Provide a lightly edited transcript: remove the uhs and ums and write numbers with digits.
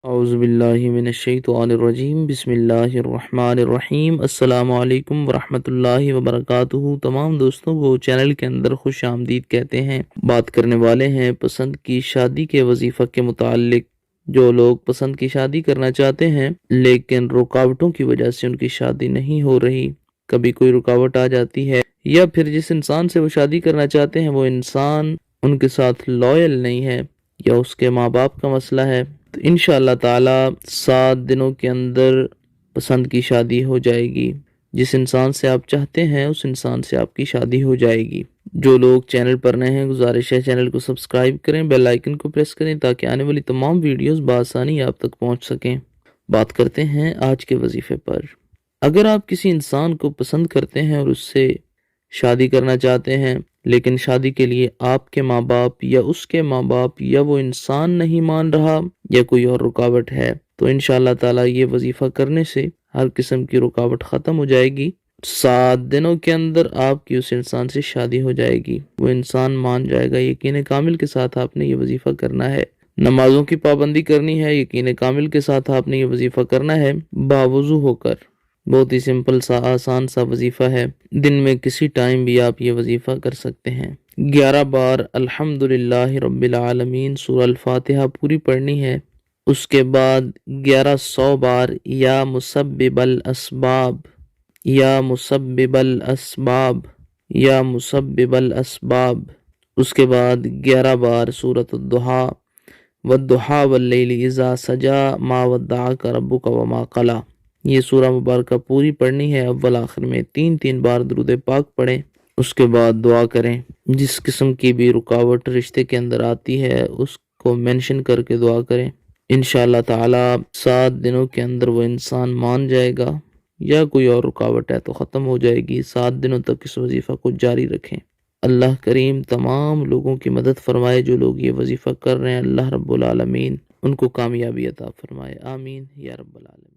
اعوذ باللہ من الشیطان الرجیم، بسم اللہ الرحمن الرحیم۔ السلام علیکم ورحمۃ اللہ وبرکاتہ۔ تمام دوستوں کو چینل کے اندر خوش آمدید کہتے ہیں۔ بات کرنے والے ہیں پسند کی شادی کے وظیفہ کے متعلق۔ جو لوگ پسند کی شادی کرنا چاہتے ہیں لیکن رکاوٹوں کی وجہ سے ان کی شادی نہیں ہو رہی، کبھی کوئی رکاوٹ آ جاتی ہے، یا پھر جس انسان سے وہ شادی کرنا چاہتے ہیں وہ انسان ان کے ساتھ لائل نہیں ہے، یا اس کے ماں باپ کا مسئلہ ہے، تو انشاءاللہ تعالی 7 دنوں کے اندر پسند کی شادی ہو جائے گی۔ جس انسان سے آپ چاہتے ہیں اس انسان سے آپ کی شادی ہو جائے گی۔ جو لوگ چینل پر نئے ہیں گزارش ہے چینل کو سبسکرائب کریں، بیل آئیکن کو پریس کریں تاکہ آنے والی تمام ویڈیوز بآسانی آپ تک پہنچ سکیں۔ بات کرتے ہیں آج کے وظیفے پر۔ اگر آپ کسی انسان کو پسند کرتے ہیں اور اس سے شادی کرنا چاہتے ہیں لیکن شادی کے لیے آپ کے ماں باپ یا اس کے ماں باپ یا وہ انسان نہیں مان رہا یا کوئی اور رکاوٹ ہے، تو انشاءاللہ تعالی یہ وظیفہ کرنے سے ہر قسم کی رکاوٹ ختم ہو جائے گی۔ 7 دنوں کے اندر آپ کی اس انسان سے شادی ہو جائے گی، وہ انسان مان جائے گا۔ یقین کامل کے ساتھ آپ نے یہ وظیفہ کرنا ہے۔ نمازوں کی پابندی کرنی ہے، یقین کامل کے ساتھ آپ نے یہ وظیفہ کرنا ہے باوضو ہو کر۔ بہت ہی سمپل سا آسان سا وظیفہ ہے، دن میں کسی ٹائم بھی آپ یہ وظیفہ کر سکتے ہیں۔ 11 بار الحمدللہ رب العالمین سورہ الفاتحہ پوری پڑھنی ہے۔ اس کے بعد 1100 بار یا مسبب الاسباب، یا مسبب الاسباب، یا مسبب الاسباب۔ اس کے بعد 11 بار سورۃ الضحیٰ، والضحیٰ واللیل اذا سجا ما ودعک ربک وما قلی۔ یہ سورہ مبارکہ پوری پڑھنی ہے، اول آخر میں 3 بار درود پاک پڑھیں۔ اس کے بعد دعا کریں۔ جس قسم کی بھی رکاوٹ رشتے کے اندر آتی ہے اس کو مینشن کر کے دعا کریں۔ انشاءاللہ تعالی 7 دنوں کے اندر وہ انسان مان جائے گا، یا کوئی اور رکاوٹ ہے تو ختم ہو جائے گی۔ 7 دنوں تک اس وظیفہ کو جاری رکھیں۔ اللہ کریم تمام لوگوں کی مدد فرمائے۔ جو لوگ یہ وظیفہ کر رہے ہیں اللہ رب العالمین ان کو کامیابی عطا فرمائے، آمین یا رب العالمین۔